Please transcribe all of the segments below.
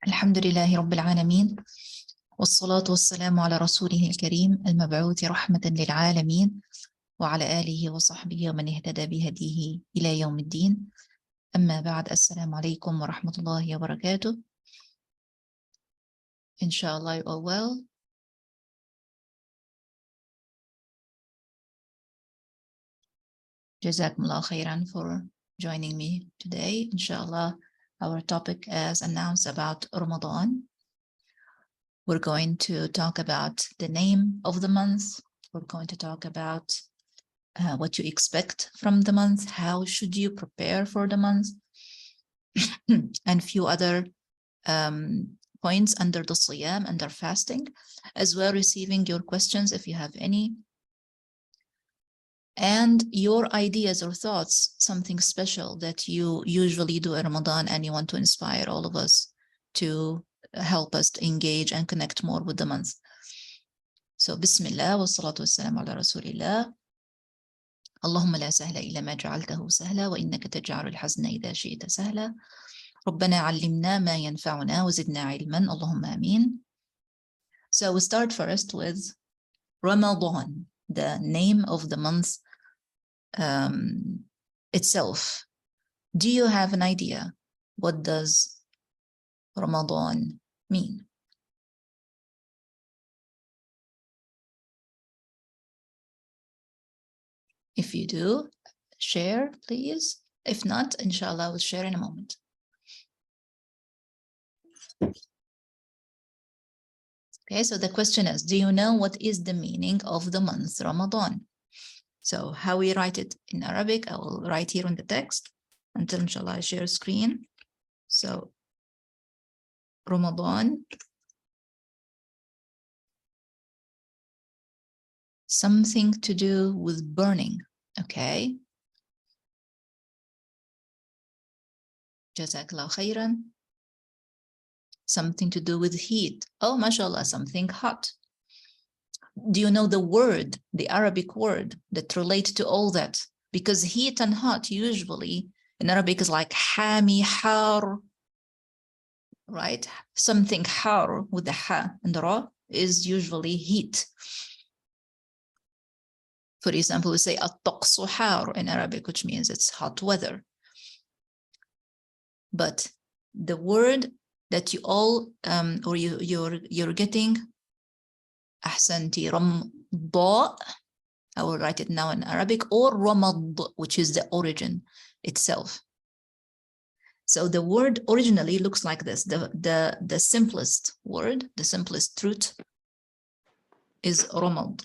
الحمد لله رب العالمين والصلاة والسلام على رسوله الكريم المبعوث رحمة للعالمين وعلى آله وصحبه ومن اهتدى بهديه إلى يوم الدين. أما بعد، السلام عليكم ورحمة الله وبركاته. Inshallah you are well. Jazakumullah khairan for joining me today. Inshallah, our topic as announced about Ramadan. We're going to talk about the name of the month. We're going to talk about what you expect from the month, how should you prepare for the month, and few other points under the Siyam, under fasting, as well receiving your questions if you have any, and your ideas or thoughts, something special that you usually do in Ramadan and you want to inspire all of us to help us to engage and connect more with the month. So, Bismillah wa salatu wassalamu ala Rasulillah. اللهم لا سهل إلا ما جعلته سهلا وإنك تجعل الحزن إذا شئت سهلا ربنا علمنا ما ينفعنا وزدنا علما اللهم آمين. So we start first with Ramadan, the name of the month itself. Do you have an idea? What does Ramadan mean? If you do, share, please. If not, inshallah, we'll share in a moment. Okay, so the question is, do you know what is the meaning of the month Ramadan? So how we write it in Arabic, I will write here on the text until inshallah I share screen. So Ramadan, something to do with burning, okay? Jazakallah khairan. Something to do with heat. Oh, mashallah, something hot. Do you know the word, the Arabic word that relates to all that? Because heat and hot usually in Arabic is like hami, har, right? Something har with the ha and the ra is usually heat. For example, we say at-taqsu har in Arabic, which means it's hot weather. But the word that you all or you're getting, ahsanti, ramda, I will write it now in Arabic, or ramad, which is the origin itself. So the word originally looks like this. The simplest word, the simplest root is ramad.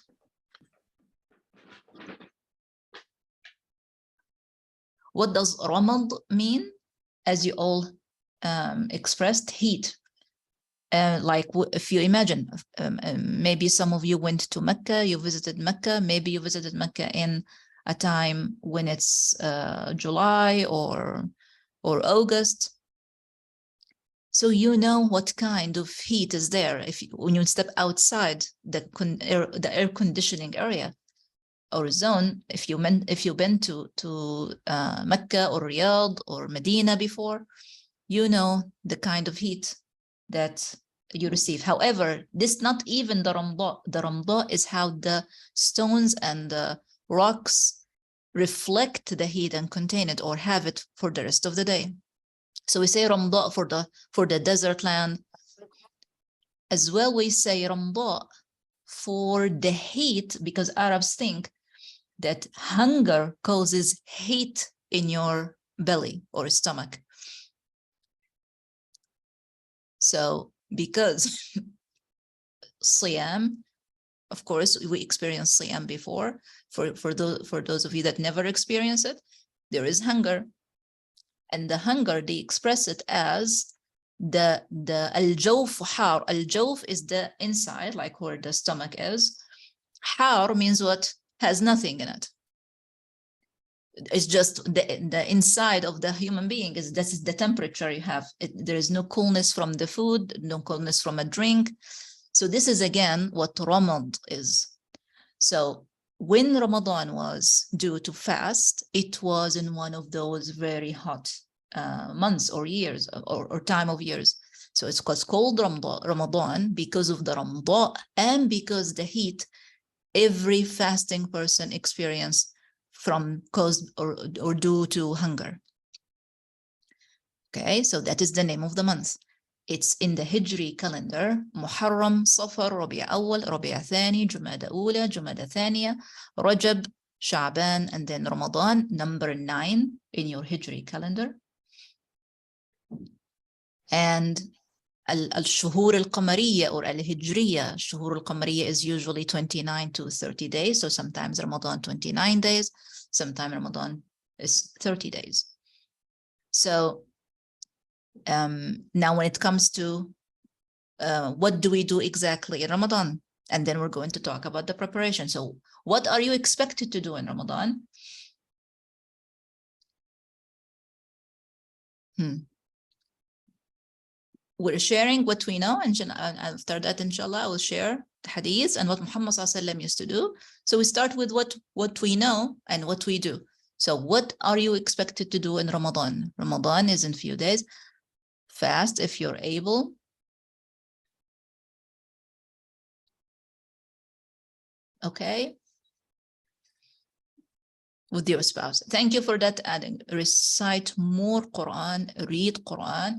What does ramad mean? As you all expressed, heat. Like if you imagine, maybe some of you went to Mecca, you visited Mecca, maybe you visited Mecca in a time when it's July or August. So you know what kind of heat is there when you step outside the air conditioning area or zone. If you've been to Mecca or Riyadh or Medina before, you know the kind of heat that you receive. However, this not even the ramda. The ramda is how the stones and the rocks reflect the heat and contain it or have it for the rest of the day. So we say ramda for the desert land. As well, we say ramda for the heat, because Arabs think that hunger causes heat in your belly or stomach. So because Siyam, of course, we experienced Siyam before. For those of you that never experience it, there is hunger. And the hunger, they express it as the al-jawf har. Al-jawf is the inside, like where the stomach is. Har means what? Has nothing in it. It's just the inside of the human being. This is the temperature you have. There is no coolness from the food, no coolness from a drink. So this is again what Ramadan is. So when Ramadan was due to fast, it was in one of those very hot months or years or time of years. So it's called Ramadan because of the Ramadan and because the heat every fasting person experience from caused or due to hunger. Okay, so that is the name of the month. It's in the Hijri calendar, Muharram, Safar, Rabi' Awwal, Rabi' Thani, Jumada Ula, Jumada Thaniya, Rajab, Sha'ban, and then Ramadan, number 9 in your Hijri calendar. And al-Shuhur al-Qamariyya or al-Hijriya, Shuhur al-Qamariyya is usually 29 to 30 days. So sometimes Ramadan 29 days, sometimes Ramadan is 30 days. So now when it comes to what do we do exactly in Ramadan? And then we're going to talk about the preparation. So what are you expected to do in Ramadan? We're sharing what we know, and after that, inshallah, I will share the hadith and what Muhammad ﷺ used to do. So we start with what we know and what we do. So what are you expected to do in Ramadan? Ramadan is in a few days. Fast if you're able. Okay. With your spouse. Thank you for that adding. Recite more Quran, read Quran.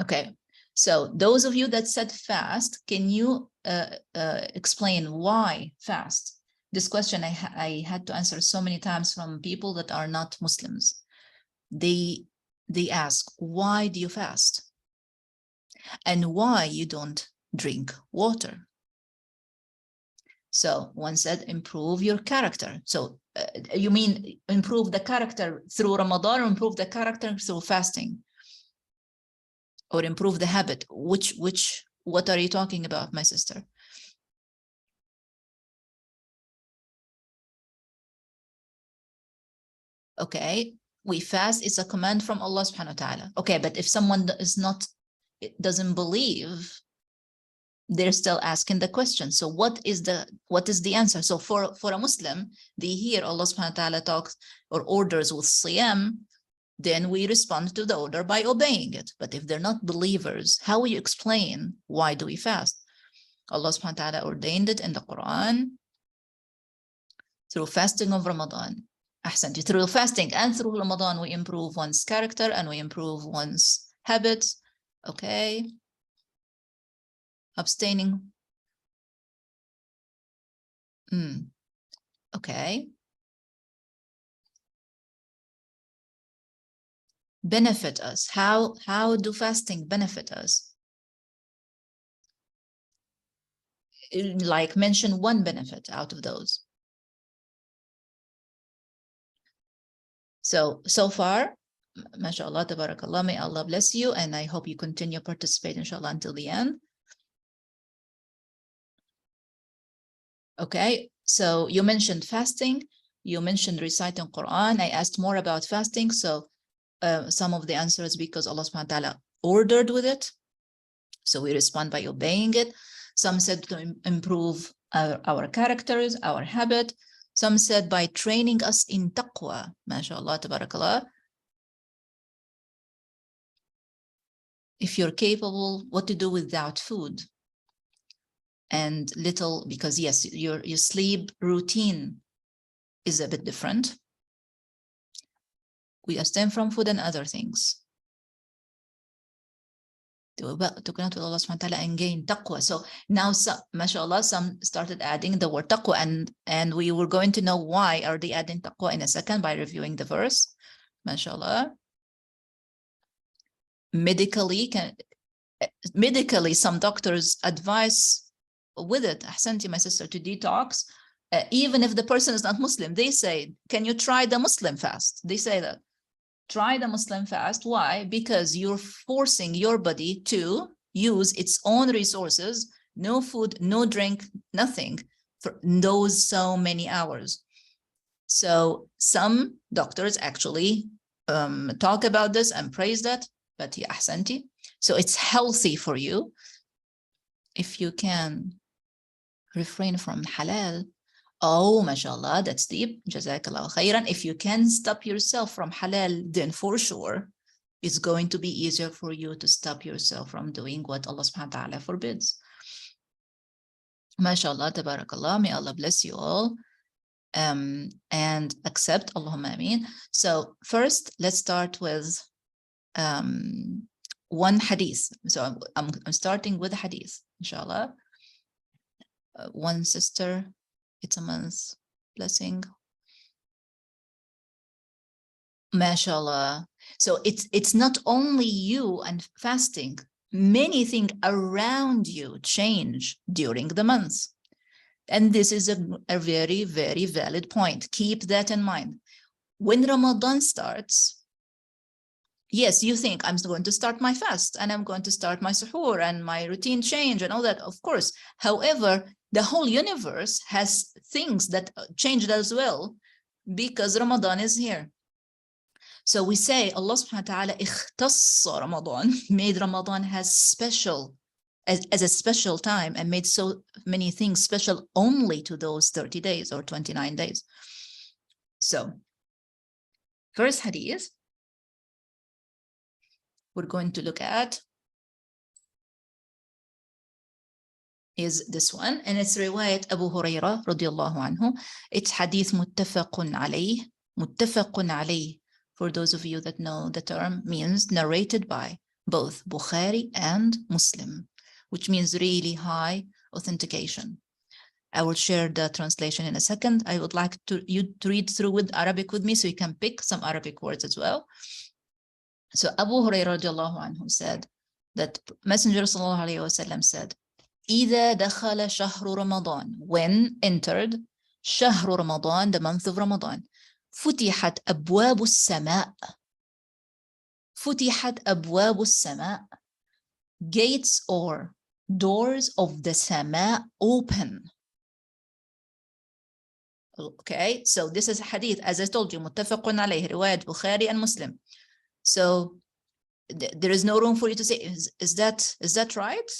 Okay, so those of you that said fast, can you explain why fast? This question I had to answer so many times from people that are not Muslims. They ask, why do you fast? And why you don't drink water? So one said, improve your character. So you mean improve the character through Ramadan or improve the character through fasting? Or improve the habit? What are you talking about, my sister? Okay, we fast, it's a command from Allah subhanahu wa ta'ala. Okay, but if someone doesn't believe, they're still asking the question. So what is the answer? So for a Muslim, they hear Allah subhanahu wa ta'ala talks or orders with siyam, then we respond to the order by obeying it. But if they're not believers, how will you explain why do we fast? Allah subhanahu wa ta'ala ordained it in the Quran through fasting of Ramadan. Ahsanti. Through fasting and through Ramadan, we improve one's character and we improve one's habits. Okay. Abstaining. Okay. Benefit us. How do fasting benefit us? Like mention one benefit out of those. So far, mashallah, tabarakallah, may Allah bless you, and I hope you continue to participate, inshallah, until the end. Okay, so you mentioned fasting, you mentioned reciting Quran. I asked more about fasting, so some of the answers because Allah subhanahu wa ta'ala ordered with it, so we respond by obeying it. Some said to improve our characters, our habit. Some said by training us in taqwa, mashallah, tabarakallah. If you're capable, what to do without food. And little, because yes, your sleep routine is a bit different. We abstain from food and other things. To connect with Allah subhanahu wa ta'ala and gain taqwa. So now, mashallah, some started adding the word taqwa, and we were going to know why are they adding taqwa in a second by reviewing the verse. Mashallah. Medically, some doctors advise with it, ahsanti, my sister, to detox, even if the person is not Muslim. They say, can you try the Muslim fast? They say that. Try the Muslim fast. Why? Because you're forcing your body to use its own resources, no food, no drink, nothing for those so many hours. So some doctors actually talk about this and praise that, but ya ahsanti. So it's healthy for you if you can refrain from halal. Oh, mashallah, that's deep. Jazakallah khairan. If you can stop yourself from halal, then for sure, it's going to be easier for you to stop yourself from doing what Allah subhanahu wa ta'ala forbids. MashaAllah, tabarakallah, may Allah bless you all. And accept, Allahumma ameen. So first, let's start with one hadith. So I'm starting with a hadith, inshallah. One sister, it's a month blessing. MashaAllah. So it's not only you and fasting, many things around you change during the month. And this is a very, very valid point. Keep that in mind. When Ramadan starts, yes, you think I'm going to start my fast and I'm going to start my suhoor and my routine change and all that, of course. However, the whole universe has things that changed as well because Ramadan is here. So we say Allah subhanahu wa ta'ala ikhtassa Ramadan, made Ramadan has special, as a special time, and made so many things special only to those 30 days or 29 days. So first hadith we're going to look at is this one, and it's riwayat Abu Hurairah radiyallahu anhu. It's hadith muttafaqun alayh. Muttafaqun alayh, for those of you that know the term, means narrated by both Bukhari and Muslim, which means really high authentication. I will share the translation in a second. I would like you to read through with Arabic with me so you can pick some Arabic words as well. So Abu Hurairah radiallahu anhu said that Messenger sallallahu alayhi wasallam said, إِذَا دَخَلَ شَهْرُ رَمَضَانَ, when entered شهر Ramadan, the month of Ramadan, فُتِحَتْ أَبْوَابُ السَّمَاء. فُتِحَتْ أَبْوَابُ السَّمَاء, gates or doors of the sama open. Okay, so this is a hadith, as I told you, muttafaqun alayhi, riwayat Bukhari and Muslim. So there is no room for you to say, is that right?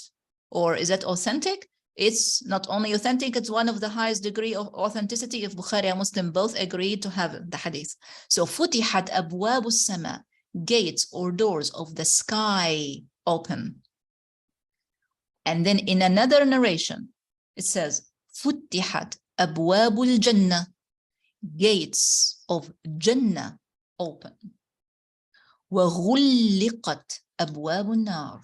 Or is that authentic? It's not only authentic, it's one of the highest degree of authenticity if Bukhari and Muslim both agreed to have the hadith. So futihat abwabu sama, gates or doors of the sky open. And then in another narration, it says futihat abwabul jannah, gates of Jannah open. وغلقت أبواب النار,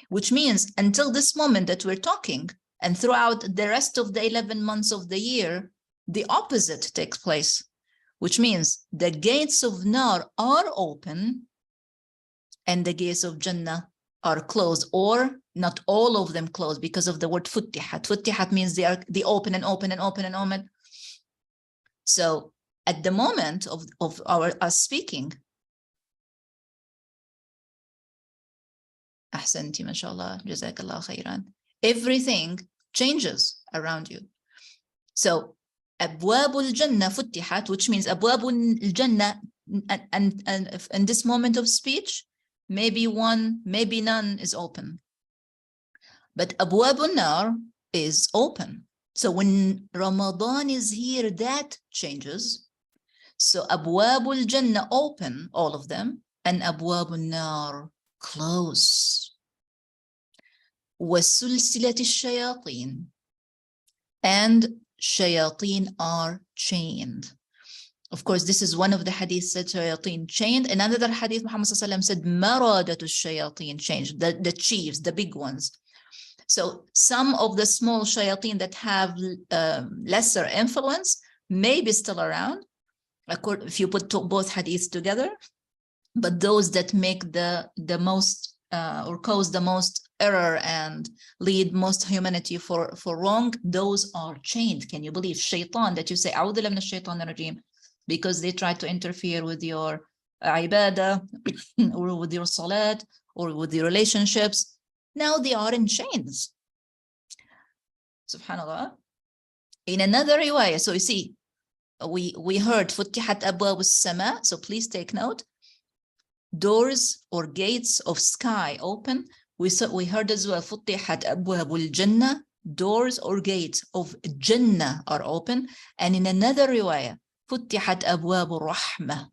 which means until this moment that we're talking, and throughout the rest of the 11 months of the year, the opposite takes place, which means the gates of Nar are open and the gates of Jannah are closed, or not all of them closed because of the word futihat. Futihat means they are open and open and open and open. So at the moment of us speaking, Ahsanti, mashallah, jazakallah khairan, everything changes around you. So Abwabul Jannah futihat, which means Abwabul Jannah, and in this moment of speech, maybe one, maybe none is open. But Abwabul Nar is open. So when Ramadan is here, that changes. So Abwabul Jannah open, all of them, and Abwabul Nar close. وَسُلْسِلَةِ الشَّيَاطِينَ, and shayateen are chained. Of course, this is one of the hadiths said shayateen chained. Another hadith, Muhammad said maradatu shayateen chained, the chiefs, the big ones. So some of the small shayateen that have lesser influence may be still around, if you put both hadiths together. But those that make the most or cause the most error and lead most humanity for wrong, those are chained. Can you believe? Shaitan, that you say A'udhu billahi minash shaitanir rajim, because they try to interfere with your ibadah or with your salat or with your relationships. Now they are in chains. Subhanallah. In another riwayah, so you see, we heard futihat abwab as-sama, so please take note. Doors or gates of sky open. We heard as well futihat abwabul jannah, doors or gates of Jannah are open. And in another riwayah, futihat abwabur rahmah,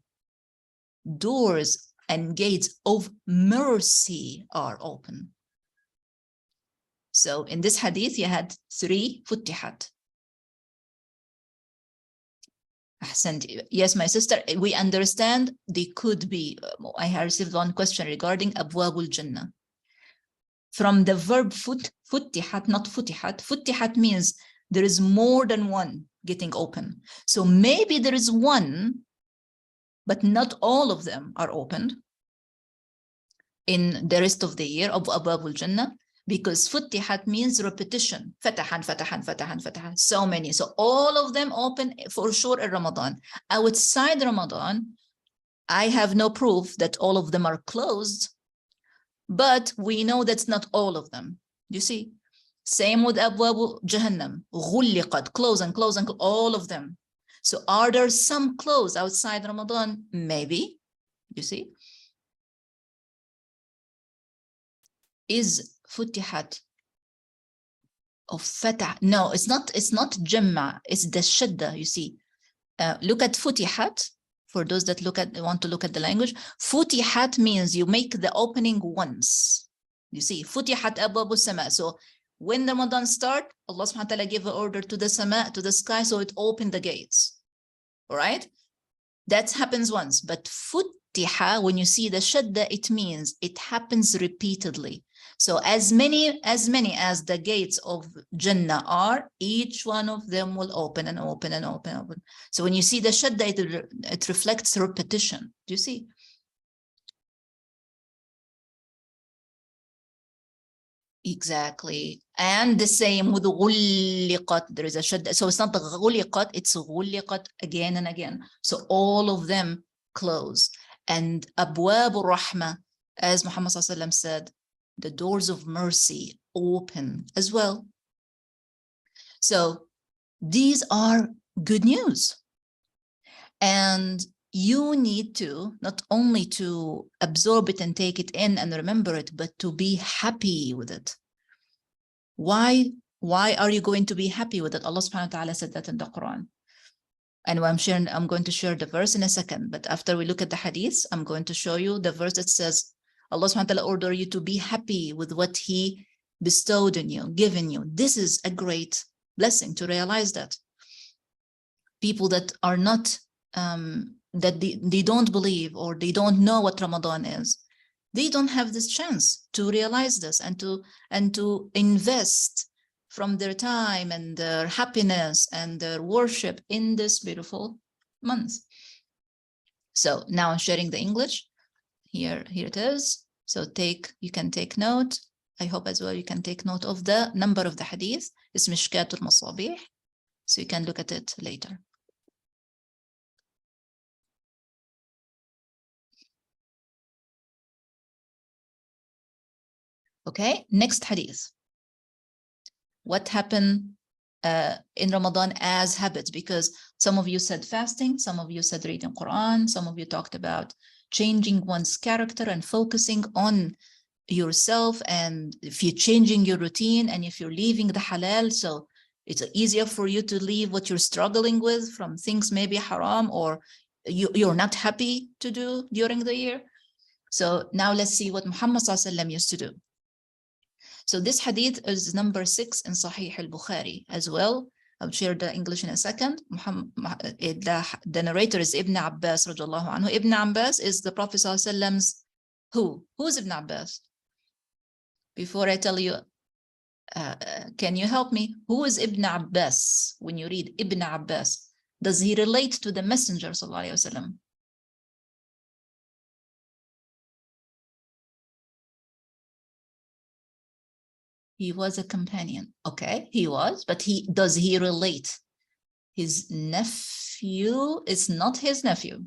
doors and gates of mercy are open. So in this hadith, you had 3 فتحت. Yes, my sister, we understand they could be. I have received one question regarding أبواب الجنة. From the verb فتحت, not فتحت. فتحت means there is more than one getting open. So maybe there is one, but not all of them are opened in the rest of the year of أبواب الجنة. Because فتحت means repetition. فتحا فتحا فتحا فتحا. So many. So all of them open for sure in Ramadan. Outside Ramadan, I have no proof that all of them are closed, but we know that's not all of them. You see? Same with أبواب جهنم. غلقت, close and close and close, all of them. So are there some closed outside Ramadan? Maybe. You see? Is فتحت of فتح? No, it's not جمع, it's the shadda, you see. Look at فتحت, for those that want to look at the language. فتحت means you make the opening once. You see, فتحت أبواب السماء. So when Ramadan start, Allah subhanahu wa ta'ala gave an order to the sama, to the sky, so it opened the gates. All right? That happens once. But فتح, when you see the shadda, it means it happens repeatedly. So as many as the gates of Jannah are, each one of them will open and open and open and open. So when you see the shadda, it reflects repetition. Do you see? Exactly. And the same with غلقت. There is a shadda. So it's not the غلقت, it's غلقت again and again. So all of them close. And أبواب الرحمة, as Muhammad ﷺ said, the doors of mercy open as well. So these are good news. And you need to not only to absorb it and take it in and remember it, but to be happy with it. Why are you going to be happy with it? Allah subhanahu wa ta'ala said that in the Quran. And I'm going to share the verse in a second, but after we look at the hadith, I'm going to show you the verse that says, Allah subhanahu wa ta'ala order you to be happy with what He bestowed on you, given you. This is a great blessing to realize that. People that are not, that they don't believe or they don't know what Ramadan is, they don't have this chance to realize this and to invest from their time and their happiness and their worship in this beautiful month. So now I'm sharing the English. Here it is. So you can take note. I hope as well you can take note of the number of the hadith. It's Mishkat al-Masabih. So you can look at it later. Okay, next hadith. What happened in Ramadan as habits? Because some of you said fasting, some of you said reading Quran, some of you talked about changing one's character and focusing on yourself, and if you're changing your routine and if you're leaving the halal, so it's easier for you to leave what you're struggling with from things maybe haram or you're not happy to do during the year. So now let's see what Muhammad ﷺ used to do. So this hadith is number 6 in Sahih al-Bukhari as well. I'll share the English in a second. The narrator is Ibn Abbas radiallahu anhu. Ibn Abbas is the Prophet ﷺ's who? Who's Ibn Abbas? Before I tell you, can you help me? Who is Ibn Abbas? When you read Ibn Abbas, does he relate to the Messenger sallallahu alaihi wasallam? He was a companion. Okay, he was, but does he relate? His nephew is not his nephew.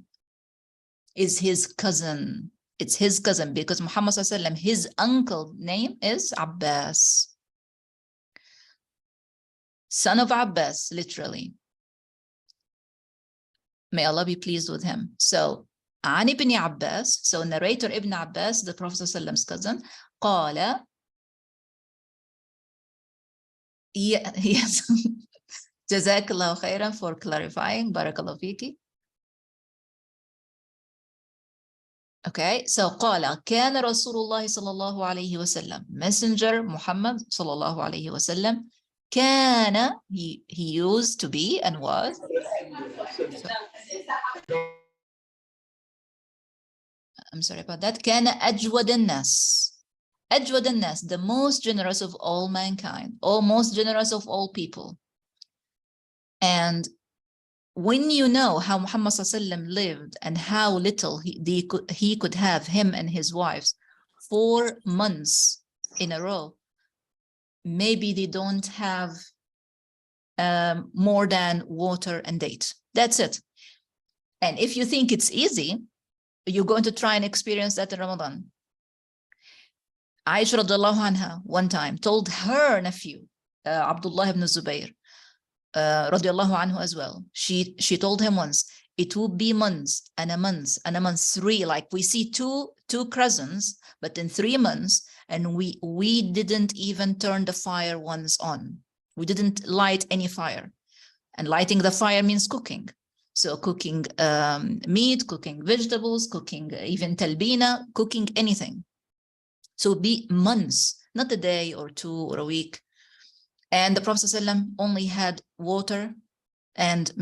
Is his cousin. It's his cousin because Muhammad sallallahu alaihi wasallam, his uncle name is Abbas. Son of Abbas, literally. May Allah be pleased with him. So, عن ابن Abbas, so narrator Ibn Abbas, the Prophet ﷺ's cousin, قال, yes, Jazakallah khairan for clarifying, Barakallah fiki. Okay, so قال كان رسول الله صلى الله عليه وسلم, Messenger Muhammad صلى الله عليه وسلم, كان, he used to be and was, so, I'm sorry about that, كان أجود الناس, أجود الناس, the most generous of all mankind, or most generous of all people. And when you know how Muhammad ﷺ lived and how little he could have, him and his wives, 4 months in a row, maybe they don't have more than water and date. That's it. And if you think it's easy, you're going to try and experience that in Ramadan. Aisha radiallahu anha one time told her nephew, Abdullah ibn Zubayr, radiallahu anhu as well. She told him once, it will be months and a month and a month, 3, like we see two cousins, but in 3 months, and we didn't even turn the fire once on. We didn't light any fire. And lighting the fire means cooking. So cooking meat, cooking vegetables, cooking even talbina, cooking anything. So be months, not a day or 2 or a week. And the Prophet ﷺ only had water and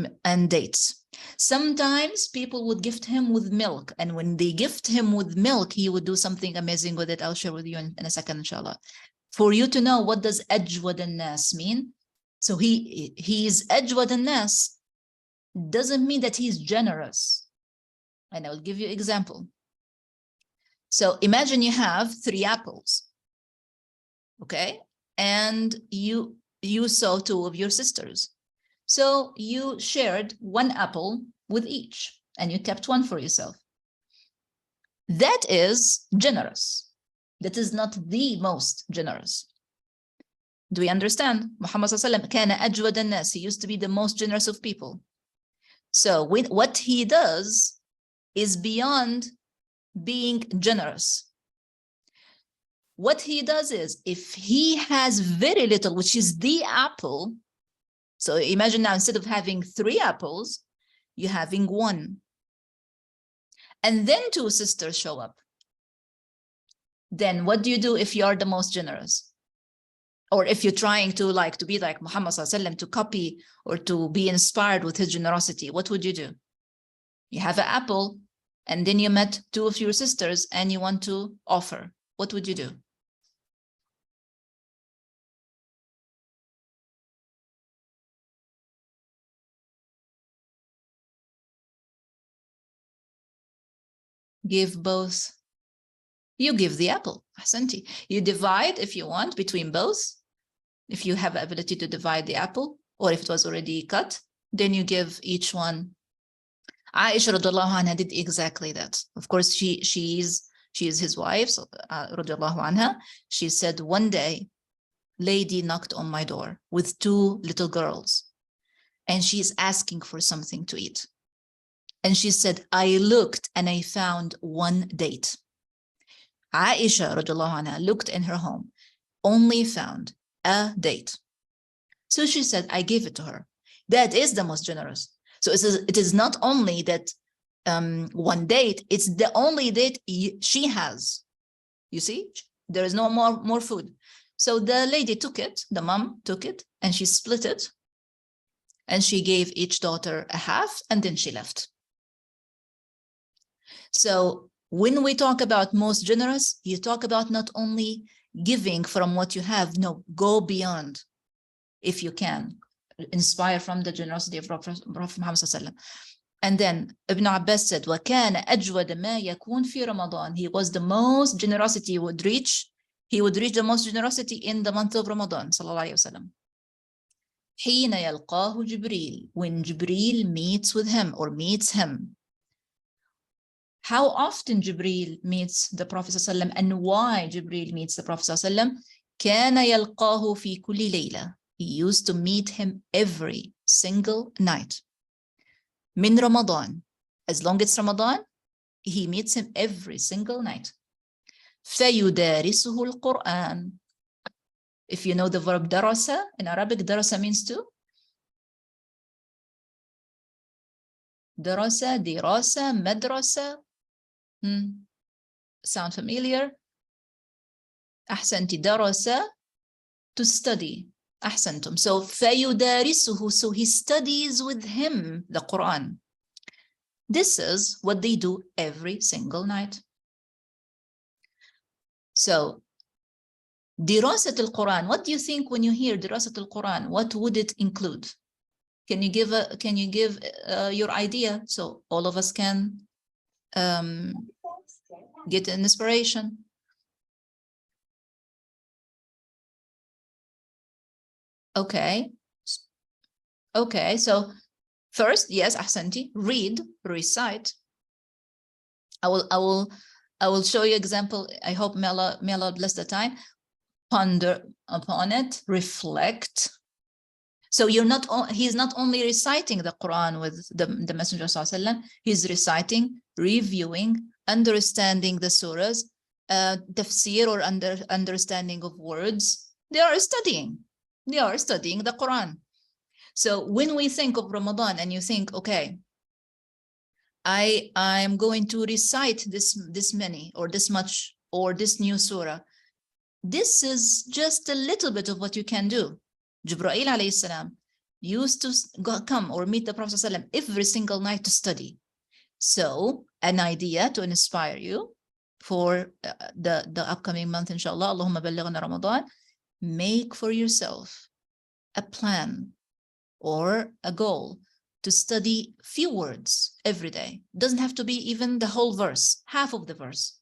dates. Sometimes people would gift him with milk. And when they gift him with milk, he would do something amazing with it. I'll share with you in a second, inshallah. For you to know what does ajwad an-nas mean. So he's ajwad an-nas doesn't mean that he's generous. And I will give you an example. So imagine you have 3 apples, okay? And you saw 2 of your sisters. So you shared 1 apple with each, and you kept 1 for yourself. That is generous. That is not the most generous. Do we understand? Muhammad sallallahu alaihi wasallam kana ajwad an-nas. He used to be the most generous of people. So what he does is beyond being generous. What he does is, if he has very little, which is the apple, so imagine now, instead of having 3 apples, you're having 1. And then 2 sisters show up. Then what do you do if you are the most generous? Or if you're trying to be like Muhammad sallallahu alaihi wasallam, to copy or to be inspired with his generosity, what would you do? You have an apple, and then you met 2 of your sisters and you want to offer. What would you do? Give both. You give the apple. Ahsanti. You divide if you want between both. If you have the ability to divide the apple, or if it was already cut, then you give each one. Aisha radiallahu anha did exactly that. Of course, she is his wife, so, radiallahu anha. She said, one day, lady knocked on my door with 2 little girls, and she's asking for something to eat. And she said, I looked and I found 1 date. Aisha radiallahu anha looked in her home, only found a date. So she said, I gave it to her. That is the most generous. So it is not only that 1 date, it's the only date she has. You see, there is no more food. So the lady took it, the mom took it, and she split it. And she gave each daughter a half, and then she left. So when we talk about most generous, you talk about not only giving from what you have, no, go beyond if you can. Inspire from the generosity of Prophet Muhammad sallallahu alaihi wasallam. And then Ibn Abbas said, وَكَانَ أَجْوَدَ مَا يَكُونْ فِي رَمَضَانِ. He was the most generosity he would reach the most generosity in the month of Ramadan, sallallahu alaihi wasallam. حِينَ يَلْقَاهُ جِبْرِيلٌ. When Jibreel meets with him or meets him. How often Jibreel meets the Prophet sallallahu alaihi wasallam, and why Jibreel meets the Prophet sallallahu alaihi wasallam? كَانَ يَلْقَاهُ فِي كُلِّ لَيْلَةٍ. He used to meet him every single night. Min Ramadan. As long as it's Ramadan, he meets him every single night. فَيُدَارِسُهُ الْقُرْآنِ. If you know the verb darasa, in Arabic, darasa means to? Darasa, dirasa, madrasa. sound familiar? أحسنتي. درس, to study. أحسنتم. So فيدارسه, so he studies with him the Quran. This is what they do every single night. So دراسة القرآن, what do you think when you hear دراسة القرآن? What would it include? Can you give your idea so all of us can get an inspiration? Okay. Okay, so first, yes, أحسنتي, read, recite. I will show you example. I hope may Allah bless the time. Ponder upon it, reflect. So he's not only reciting the Quran with the Messenger ﷺ, he's reciting, reviewing, understanding the surahs, tafsir or understanding of words. They are studying the Quran. So when we think of Ramadan and you think, okay, I'm going to recite this many or this much or this new surah, this is just a little bit of what you can do. Jibreel alayhi salam used to come or meet the Prophet ﷺ every single night to study. So an idea to inspire you for the upcoming month, inshallah, Allahumma ballighna Ramadan, make for yourself a plan or a goal to study few words every day. Doesn't have to be even the whole verse, half of the verse.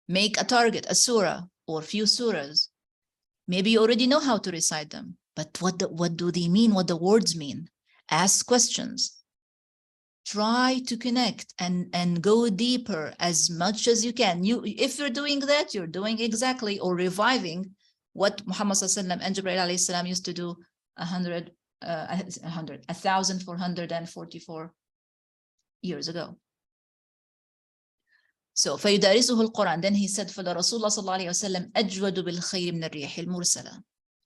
Make a target, a surah or few surahs. Maybe you already know how to recite them, but what do they mean? What the words mean? Ask questions. Try to connect and go deeper as much as you can. If you're doing that, you're doing exactly or reviving what Muhammad ﷺ and Jibreel alayhi salam used to do 1,444 years ago. So فيدارسه القرآن. Then he said, فَلَرَسُولُ اللَّهِ صَلَّى اللَّهُ عَلَيْهِ وَسَلَّمْ أَجْوَدُ بِالْخَيْرِ مِنَ الرِّيحِ الْمُرْسَلَةِ.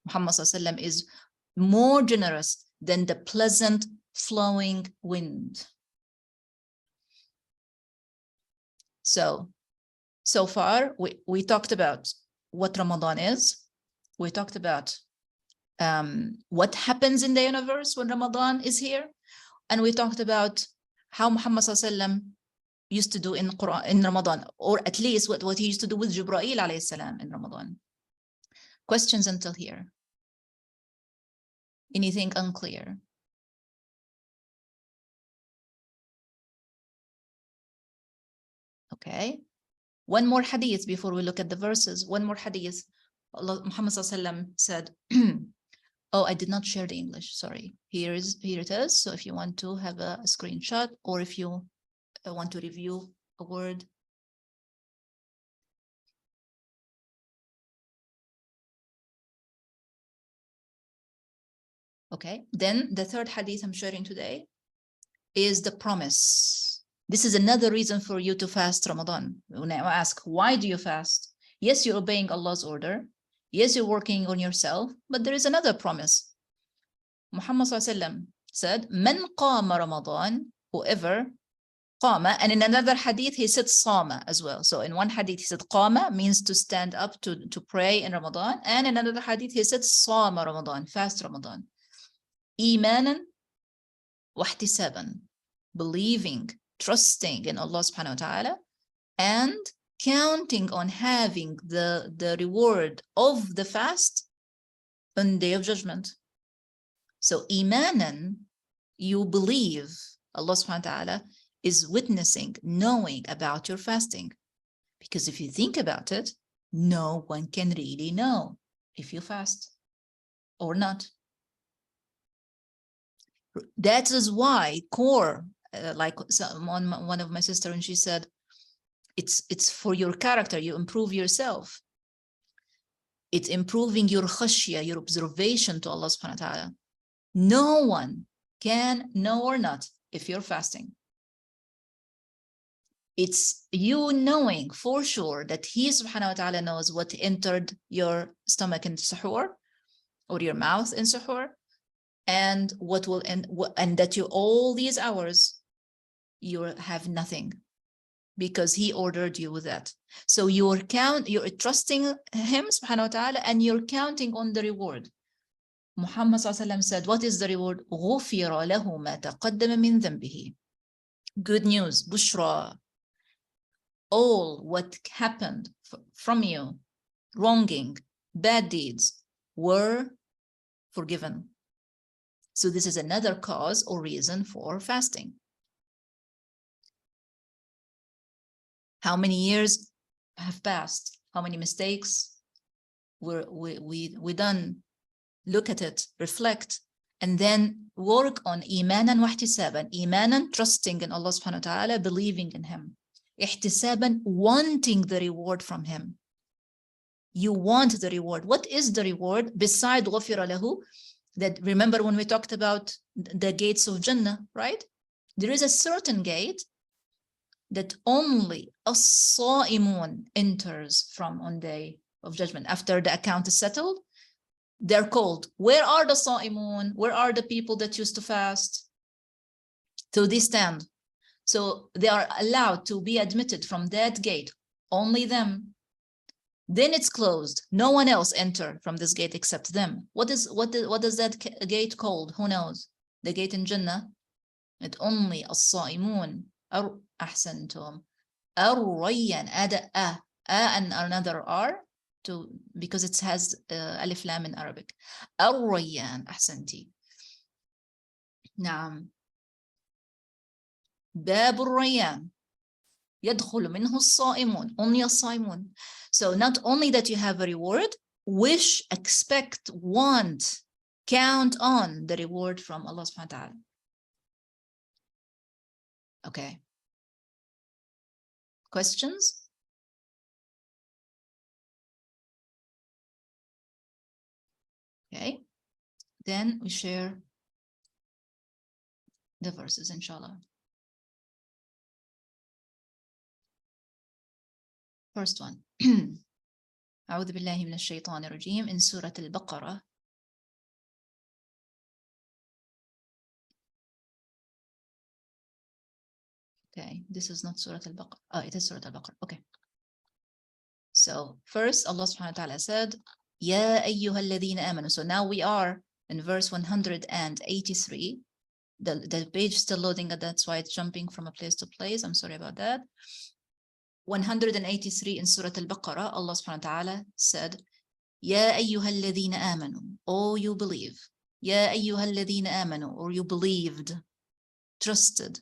Muhammad ﷺ is more generous than the pleasant flowing wind. So far we talked about what Ramadan is. We talked about what happens in the universe when Ramadan is here. And we talked about how Muhammad ﷺ used to do in Ramadan, or at least what he used to do with Jibreel alayhi salam in Ramadan. Questions until here? Anything unclear? Okay. One more hadith before we look at the verses. One more hadith. Muhammad ﷺ said, oh, I did not share the English. Sorry. Here it is. So if you want to have a screenshot, or if you want to review a word. Okay. Then the third hadith I'm sharing today is the promise. This is another reason for you to fast Ramadan. When I ask, why do you fast? Yes, you're obeying Allah's order. Yes, you're working on yourself, but there is another promise. Muhammad ﷺ said, "Man qama Ramadan," whoever qama, and in another hadith he said sama as well. So in one hadith he said qama means to stand up to pray in Ramadan, and in another hadith he said sama Ramadan, fast Ramadan. Imanan wa ihtisaban, believing, trusting in Allah subhanahu wa ta'ala, and counting on having the reward of the fast on Day of Judgment. So imanan, you believe Allah subhanahu wa ta'ala is witnessing, knowing about your fasting. Because if you think about it, no one can really know if you fast or not. That is why core, like one of my sister, and she said, it's for your character, you improve yourself. It's improving your khashya, your observation to Allah subhanahu wa ta'ala. No one can know or not if you're fasting. It's you knowing for sure that He subhanahu wa ta'ala knows what entered your stomach in suhoor or your mouth in suhoor, and what will end, and that you all these hours you have nothing. because he ordered you with that. So you're trusting him subhanahu wa ta'ala, and you're counting on the reward. Muhammad said, what is the reward? غُفِرَ لَهُ مَا تَقَدَّمَ مِنْ ذَنْبِهِ. Good news, bushra. All what happened from you, wronging, bad deeds, were forgiven. So this is another cause or reason for fasting. How many years have passed? How many mistakes we done? Look at it, reflect, and then work on imanan wa ihtisaban. Imanan, trusting in Allah subhanahu wa ta'ala, believing in him. Ihtisaban, wanting the reward from him. You want the reward. What is the reward beside غُفِرَ لَهُ? That, remember when we talked about the gates of Jannah, right? There is a certain gate that only as-sa'imun enters from on day of judgment. After the account is settled, they're called. Where are the sa'imun? Where are the people that used to fast? So they stand. So they are allowed to be admitted from that gate. Only them. Then it's closed. No one else enter from this gate except them. What does that gate called? Who knows? The gate in Jannah. It only as-sa'imun. Ahsantum. Ar-rayyan. Add a and another R because it has alif lam in Arabic. Ar-rayyan. Ahsanti. Naam. باب الريان يدخل منه الصائمون. Only الصائمون. So not only that you have a reward, wish, expect, want, count on the reward from Allah subhanahu wa ta'ala. Okay. Questions? Okay. Then we share the verses, inshallah. First one. أعوذ بالله من الشيطان الرجيم in Surah Al-Baqarah. Okay, this is not Surah Al-Baqarah. Oh, it is Surah Al-Baqarah. Okay. So first, Allah subhanahu wa ta'ala said, Ya ayyuha alladhina amanu. So now we are in verse 183. The page is still loading, that's why it's jumping from a place to place. I'm sorry about that. 183 in Surah Al-Baqarah, Allah subhanahu wa ta'ala said, Ya ayyuha alladhina amanu. Oh, you believe. Ya ayyuha alladhina amanu. Or you believed, trusted,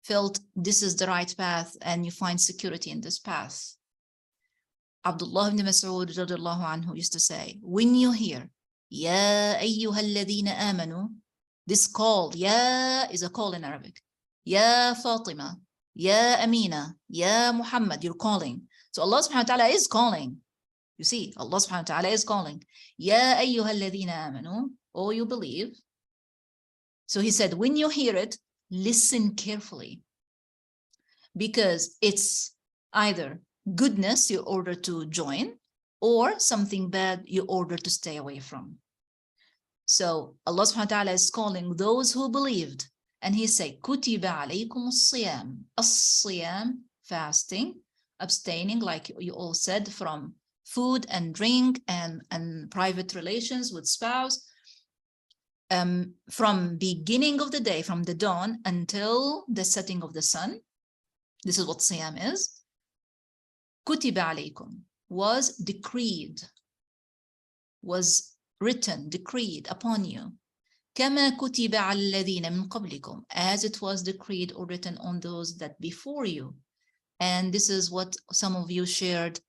felt this is the right path, and you find security in this path. Abdullah ibn Mas'ud radiallahu anhu used to say, when you hear Ya ayyuha alladhina amanu, this call, Ya is a call in Arabic. Ya Fatima, Ya Amina, Ya Muhammad, you're calling. So Allah subhanahu wa ta'ala is calling. You see, Allah subhanahu wa ta'ala is calling. Ya ayyuha alladhina amanu, oh, you believe. So he said, when you hear it, listen carefully, because it's either goodness you order to join or something bad you order to stay away from. So Allah subhanahu wa ta'ala is calling those who believed, and he said, Kutiba alaykum as-siyam. As-siyam, fasting, abstaining, like you all said, from food and drink and private relations with spouse, from beginning of the day, from the dawn until the setting of the sun. This is what siyam is. Kutiba alaykum, was decreed, was written, decreed upon you. Kama kutiba ala alladhina min qablikum, as it was decreed or written on those that before you. And this is what some of you shared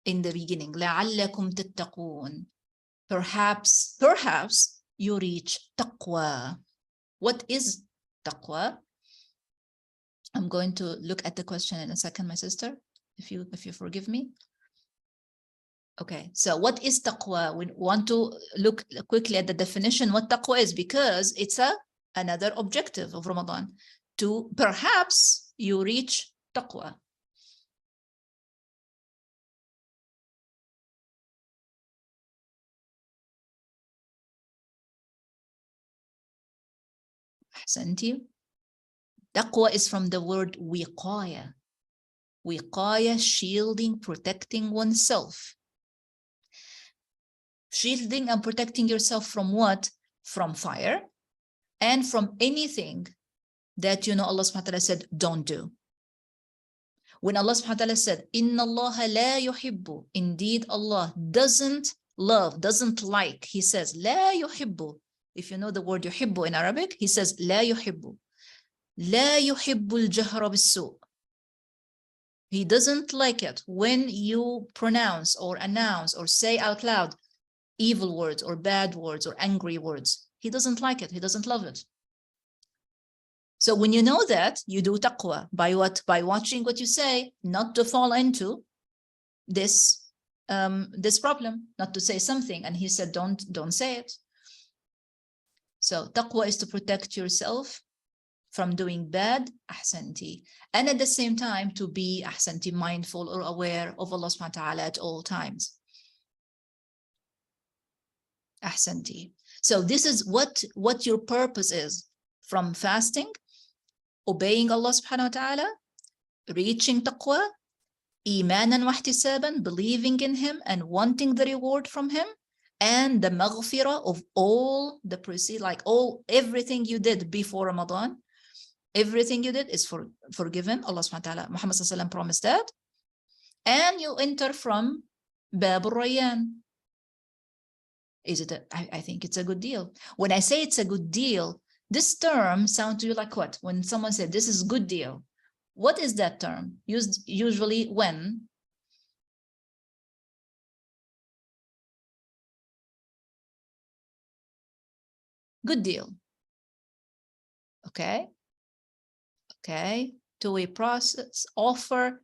in the beginning. لَعَلَّكُمْ تَتَّقُونَ. Perhaps you reach taqwa. What is taqwa? I'm going to look at the question in a second, my sister, if you forgive me. Okay, so what is taqwa? We want to look quickly at the definition, what taqwa is, because it's another objective of Ramadan, to perhaps you reach taqwa. Ahsanti. Taqwa is from the word wiqaya. Wiqaya, shielding, protecting oneself. Shielding and protecting yourself from what? From fire and from anything that Allah subhanahu wa ta'ala said don't do. When Allah subhanahu wa ta'ala said, Inna Allah la yuhibbu, indeed Allah doesn't love, doesn't like, he says, la yuhibbu. If you know the word yuhibbu in Arabic, he says, la yuhibbu. La yuhibbu al-jahra bis-su'. He doesn't like it when you pronounce or announce or say out loud evil words or bad words or angry words. He doesn't like it. He doesn't love it. So when you know that, you do taqwa. By what? By watching what you say, not to fall into this problem, not to say something. And he said, don't say it. So taqwa is to protect yourself from doing bad, ahsanti. And at the same time, to be ahsanti, mindful or aware of Allah subhanahu wa ta'ala at all times. Ahsanti. So this is what your purpose is from fasting, obeying Allah subhanahu wa ta'ala, reaching taqwa, imanan wa ihtisaban, believing in him and wanting the reward from him, and the maghfirah of all the preceding, like everything you did before Ramadan, everything you did is forgiven. Allah subhanahu wa ta'ala, Muhammad sallallahu alaihi wasallam promised that. And you enter from Bab al-Rayyan. Is it I think it's a good deal. When I say it's a good deal, this term sounds to you like what? When someone said this is good deal, what is that term used usually when? Good deal. Okay. Okay. Two-way process, offer.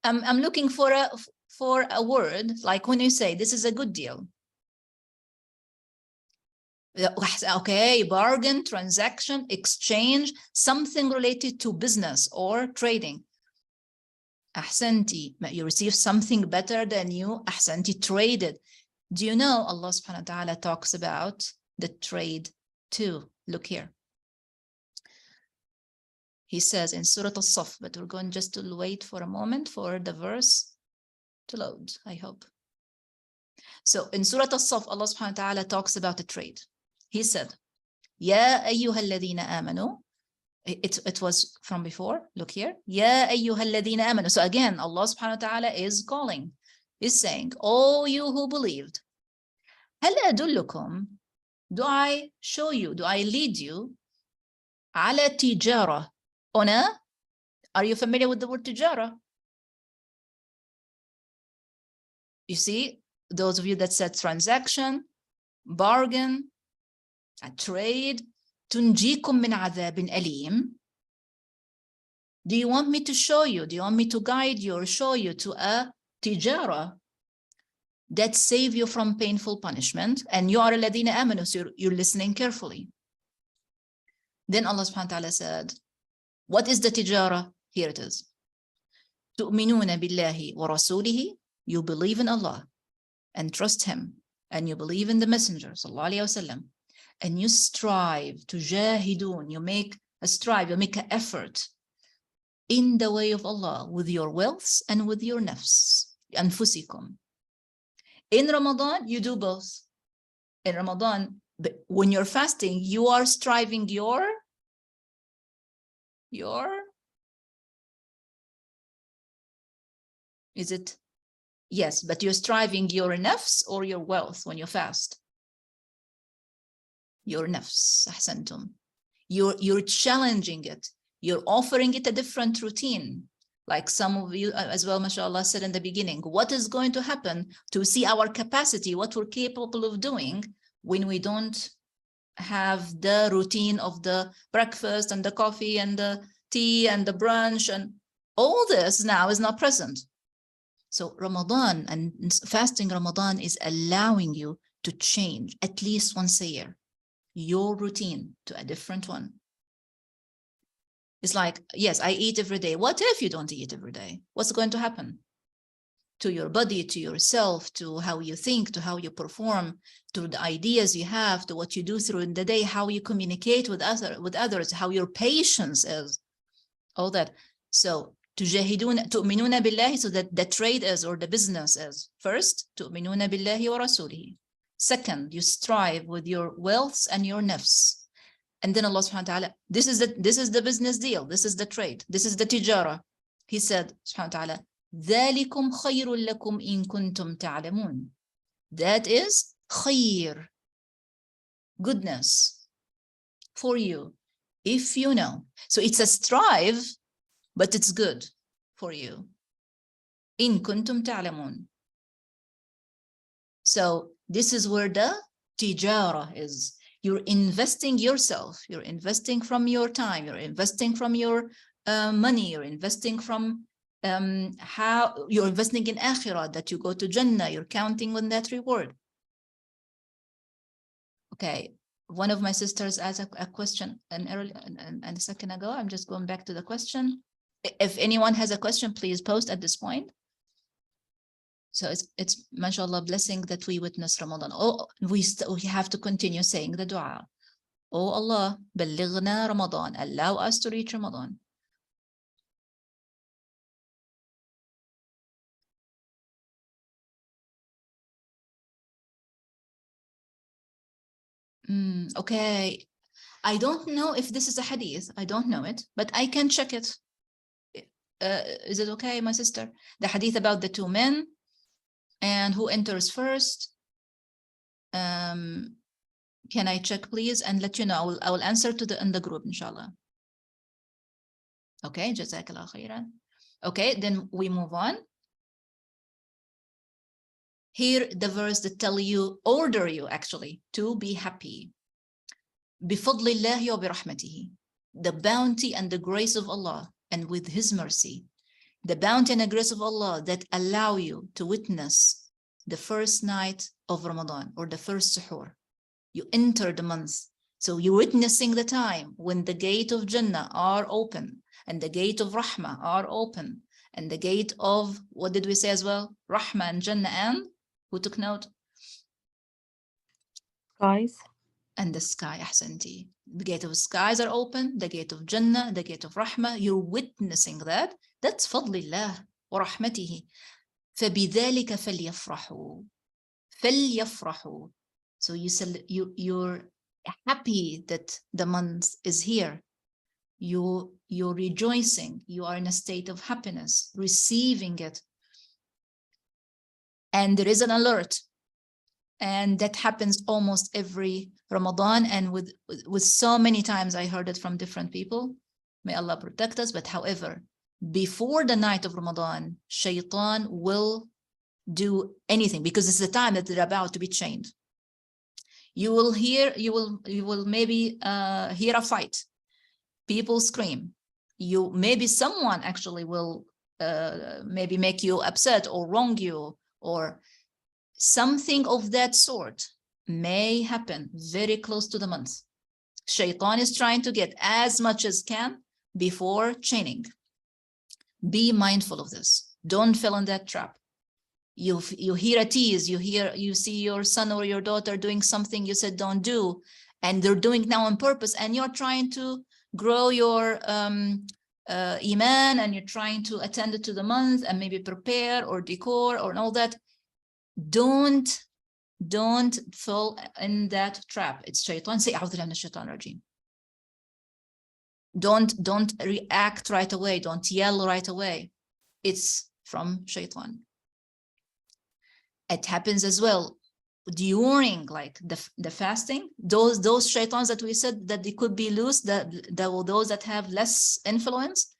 I'm looking for a word, like when you say this is a good deal. Okay, bargain, transaction, exchange, something related to business or trading. Ahsanti, you receive something better than you, ahsanti, traded. Do you know Allah subhanahu wa ta'ala talks about the trade too? Look here. He says in Surah Al-Saf, but we're going just to wait for a moment for the verse to load, I hope. So in Surah Al-Saf, Allah subhanahu wa ta'ala talks about the trade. He said, Ya ayyuha alladhina amanu. It was from before. Look here. Ya ayyuha alladhina amanu. So again, Allah subhanahu wa ta'ala is calling, is saying, oh, you who believed. Hal adullukum. Do I show you, do I lead you? Ala tijara. Ona. Are you familiar with the word tijara? You see, those of you that said transaction, bargain, a trade, tunjikum min adhabin alim. Do you want me to show you? Do you want me to guide you or show you to a tijara that save you from painful punishment? And you are alladhina amanu, so you're listening carefully. Then Allah subhanahu wa ta'ala said, what is the tijara? Here it is. Tu'minuna billahi wa rasulihi. You believe in Allah and trust him, and you believe in the messenger sallallahu alayhi wa sallam. And you strive to jahidun, you make a strive, you make an effort in the way of Allah with your wealths and with your nafs, anfusikum. In Ramadan, you do both. In Ramadan, when you're fasting, you are striving your, is it? Yes, but you're striving your nafs or your wealth when you fast. Your nafs, ahsantum. You're challenging it. You're offering it a different routine. Like some of you as well, mashallah, said in the beginning, what is going to happen to see our capacity, what we're capable of doing when we don't have the routine of the breakfast and the coffee and the tea and the brunch, and all this now is not present. So Ramadan and fasting Ramadan is allowing you to change at least once a year your routine to a different one. It's like, yes, I eat every day. What if you don't eat every day? What's going to happen to your body, to yourself, to how you think, to how you perform, to the ideas you have, to what you do through the day, how you communicate with others, how your patience is, all that. So تؤمنون بالله, so that the trade is, or the business is, first, تؤمنون بالله ورسوله. Second, you strive with your wealth and your nafs. And then Allah subhanahu wa ta'ala, this is the business deal, this is the trade, this is the tijara. He said, subhanahu wa ta'ala, ذَلِكُمْ خَيْرٌ لَكُمْ إِن كُنْتُمْ تَعْلَمُونَ. That is khayr, goodness for you, if you know. So it's a strive, but it's good for you. In kuntum ta'lamun. So this is where the tijara is. You're investing yourself. You're investing from your time. You're investing from your money. You're investing from how you're investing in akhirah, that you go to Jannah. You're counting on that reward. Okay. One of my sisters asked a question a second ago. I'm just going back to the question. If anyone has a question, please post at this point. So it's mashallah blessing that we witness Ramadan. Oh, we have to continue saying the dua. Oh Allah, بلغنا Ramadan. Allow us to reach Ramadan. Okay. I don't know if this is a hadith. I don't know it, but I can check it. Is it okay, my sister? The hadith about the two men and who enters first. Can I check, please, and let you know? I will answer in the group, inshallah. Okay, jazakallah khairan. Okay, then we move on. Here, the verse that order you actually to be happy. بِفَضْلِ اللَّهِ وَبِرَحْمَتِهِ. The bounty and the grace of Allah, and with His mercy. The bounty and the grace of Allah that allow you to witness the first night of Ramadan, or the first suhoor. You enter the month. So you're witnessing the time when the gate of Jannah are open, and the gate of Rahmah are open, and the gate of, what did we say as well? Rahmah and Jannah, and who took note? Skies. And the sky, ahsanti. The gate of skies are open, the gate of Jannah, the gate of Rahmah. You're witnessing that. That's fadlillah wa rahmatihi. فَبِذَلِكَ فَلْيَفْرَحُوا. فَلْيَفْرَحُوا. So you're happy that the month is here. You're rejoicing. You are in a state of happiness, receiving it. And there is an alert. And that happens almost every Ramadan. And with so many times I heard it from different people. May Allah protect us. But however, before the night of Ramadan, shaitan will do anything, because it's the time that they're about to be chained. You will maybe hear a fight. People scream. Maybe someone actually will maybe make you upset or wrong you, or something of that sort may happen very close to the month. Shaitan is trying to get as much as can before chaining. Be mindful of this. Don't fall in that trap. You hear a tease, you see your son or your daughter doing something you said don't do, and they're doing now on purpose, and you're trying to grow your iman, and you're trying to attend it to the month and maybe prepare or decor or all that. Don't fall in that trap. It's shaitan. Say a'udhu billahi minash shaitanir rajim. Don't react right away. Don't yell right away. It's from shaitan. It happens as well during like the fasting. Those shaitans that we said that they could be loose, those that have less influence,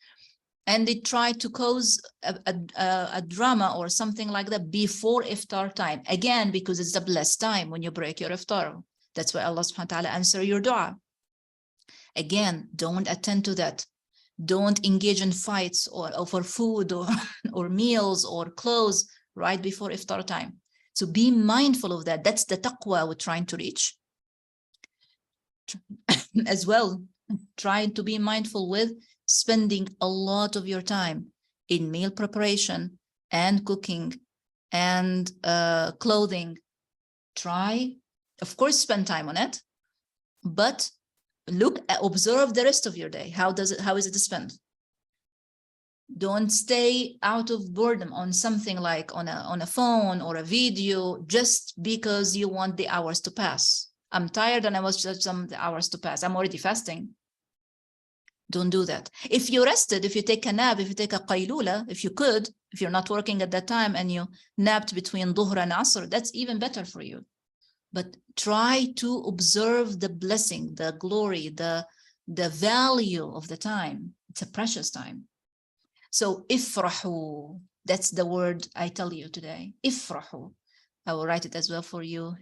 and they try to cause a drama or something like that before iftar time. Again, because it's the blessed time when you break your iftar. That's why Allah subhanahu wa ta'ala answer your dua. Again, don't attend to that. Don't engage in fights or over food or meals or clothes right before iftar time. So be mindful of that. That's the taqwa we're trying to reach. As well, trying to be mindful with spending a lot of your time in meal preparation and cooking and clothing. Try, of course, spend time on it, but observe the rest of your day. How is it spent? Don't stay out of boredom on something like on a phone or a video just because you want the hours to pass. I'm tired and I want just some hours to pass. I'm already fasting. Don't do that. If you rested, if you take a nap, if you take a qaylula, if you could, if you're not working at that time and you napped between dhuhr and asr, that's even better for you. But try to observe the blessing, the glory, the value of the time. It's a precious time. So ifrahu, that's the word I tell you today. Ifrahu. I will write it as well for you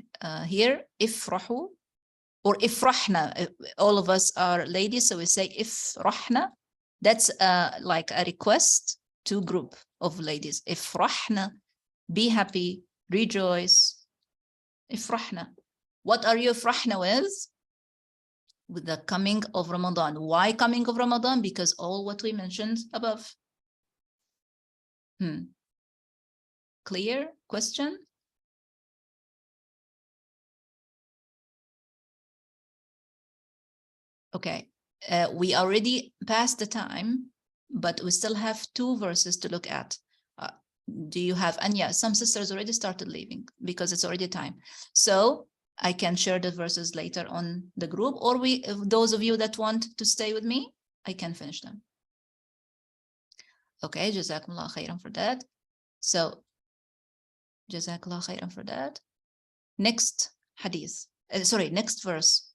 here. Ifrahu or ifrahna. All of us are ladies, so we say ifrahna. That's like a request to group of ladies. Ifrahna, be happy, rejoice. Ifrahna. What are you ifrahna with? With the coming of Ramadan. Why coming of Ramadan? Because all what we mentioned above. Clear question? Okay, we already passed the time, but we still have 2 verses to look at. Do you have, and yeah, some sisters already started leaving because it's already time. So I can share the verses later on the group, or if those of you that want to stay with me, I can finish them. Okay, Jazakumullah khairan for that. So, Jazakallah khairan for that. Next hadith, next verse.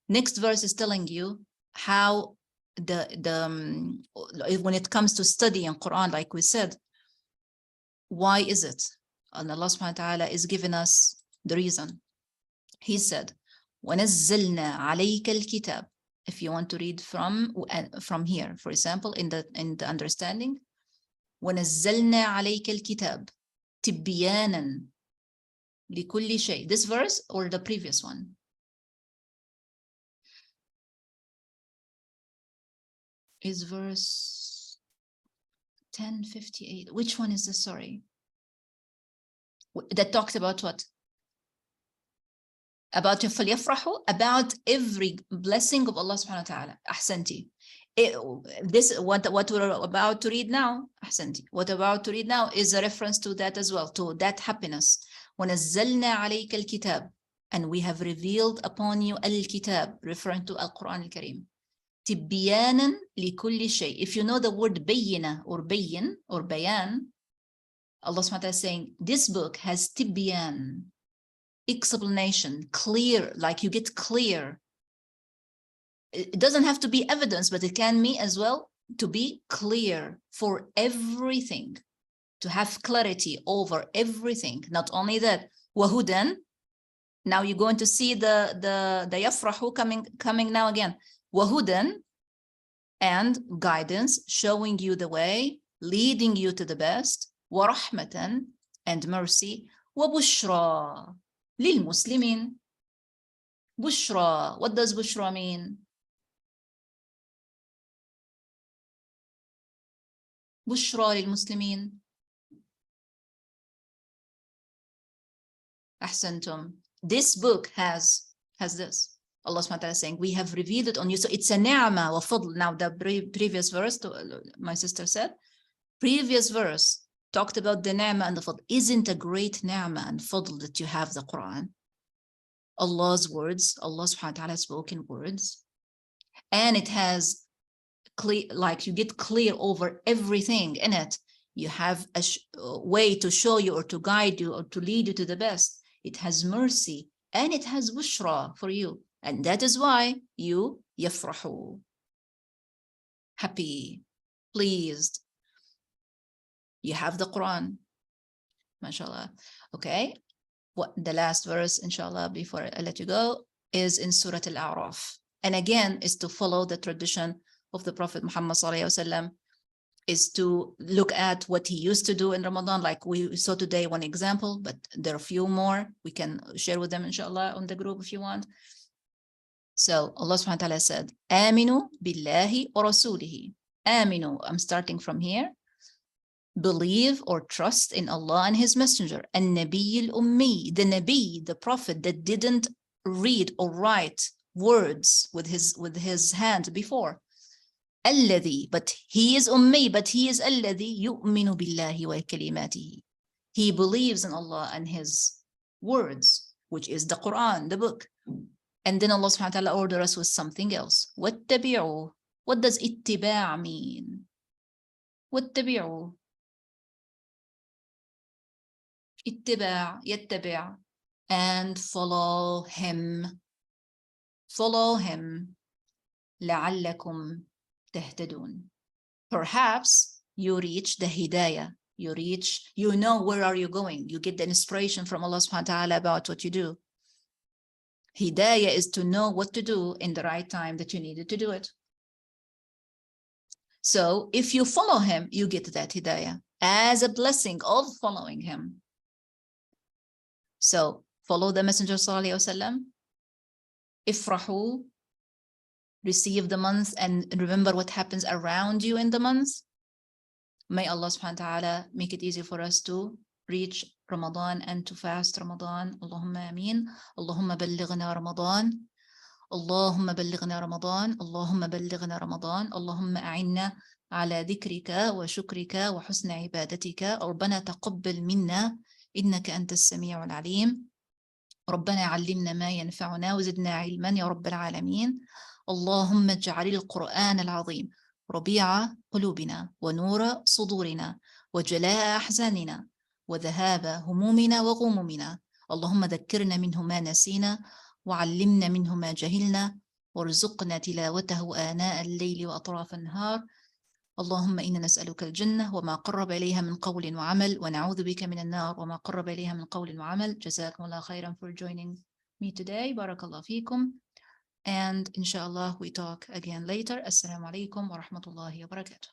Next verse is telling you how when it comes to studying Quran, like we said, why is it? And Allah subhanahu wa ta'ala is giving us the reason. He said, وَنَزَّلْنَا عَلَيْكَ الْكِتَابِ. If you want to read from here, for example, in the understanding, وَنَزَّلْنَا عَلَيْكَ الْكِتَابِ تِبْيَانًا لِكُلِّ شَيْءٍ. This verse or the previous one? Is verse 1058. Which one is this? Sorry. That talks about what? About فَلْيَفْرَحُوا, about every blessing of Allah subhanahu wa ta'ala. Ahsanti. This what we're about to read now. Ahsanti. What about to read now is a reference to that as well, to that happiness. وَنَزَّلْنَا عَلَيْكَ الْكِتَابِ, and we have revealed upon you al-kitab, referring to Al-Quran al-Karim. تِبْيَانًا لِكُلِّ شَيْءٍ. If you know the word bayyina or bayyin or bayan, Allah subhanahu wa ta'ala is saying this book has tibyan, explanation, clear, like you get clear. It doesn't have to be evidence, but it can mean as well to be clear for everything, to have clarity over everything. Not only that, wahudan. Now you're going to see the yafrahu coming now again. Wahudan, and guidance, showing you the way, leading you to the best. Warahmatan, and mercy. Wabushra للمسلمين. Bushra. What does bushra mean? Bushra للمسلمين. Ahsantum. This book has this. Allah subhanahu wa ta'ala is saying, we have revealed it on you. So it's a ni'mah wa fadl. Now the previous verse, my sister said, previous verse talked about the ni'mah and the fadl. Isn't a great ni'mah and fadl that you have the Quran? Allah's words, Allah subhanahu wa ta'ala spoken words. And it has clear, like you get clear over everything in it. You have a way to show you or to guide you or to lead you to the best. It has mercy and it has bushra for you. And that is why you yafrahu, happy, pleased. You have the Quran, mashallah. Okay, what the last verse, inshallah, before I let you go, is in Surah Al-A'raf. And again, is to follow the tradition of the Prophet Muhammad sallallahu alaihi wasallam, is to look at what he used to do in Ramadan. Like we saw today, one example, but there are a few more. We can share with them, inshallah, on the group if you want. So Allah subhanahu wa ta'ala said, Aminu billahi wa rasulihi. Aminu, I'm starting from here. Believe or trust in Allah and his messenger. An-Nabi al-Ummi, the Nabi, the prophet that didn't read or write words with his hand before. الذي, but he is ummi, but he is الذي يؤمن بالله وكلماته. He believes in Allah and his words, which is the Quran, the book. And then Allah subhanahu wa ta'ala orders us with something else. وَاتَّبِعُوا. What does اتباع mean? وَاتَّبِعُوا. اتباع, يتبع. And follow him. Follow him. لعلكم تهتدون. Perhaps you reach the hidayah. You know where are you going. You get the inspiration from Allah subhanahu wa ta'ala about what you do. Hidayah is to know what to do in the right time that you needed to do it. So if you follow him, you get that hidayah as a blessing of following him. So follow the Messenger sallallahu alaihi wasallam. Ifrahu, receive the month and remember what happens around you in the month. May Allah subhanahu wa ta'ala make it easy for us to reach Ramadan and to fast Ramadan. Allahumma ameen. Allahumma ballighna Ramadan. اللهم بلغنا رمضان اللهم بلغنا رمضان اللهم أعنا على ذكرك وشكرك وحسن عبادتك ربنا تقبل منا إنك أنت السميع العليم ربنا علمنا ما ينفعنا وزدنا علما يا رب العالمين اللهم اجعل القرآن العظيم ربيع قلوبنا ونور صدورنا وجلاء أحزاننا وذهاب همومنا وغمومنا اللهم ذكرنا منه ما نسينا وعلمنا منه ما جهلنا وارزقنا تلاوته آناء الليل وأطراف النهار اللهم إنا نسألك الجنة وما قرب إليها من قول وعمل ونعوذ بك من النار وما قرب إليها من قول وعمل. جزاكم الله خيرا for joining me today. بارك الله فيكم. And inshallah we talk again later. Assalamu alaikum wa rahmatullahi wa barakatuh.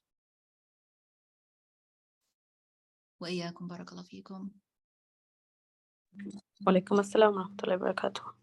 وإياكم بارك الله فيكم. وعليكم السلام ورحمة الله وبركاته.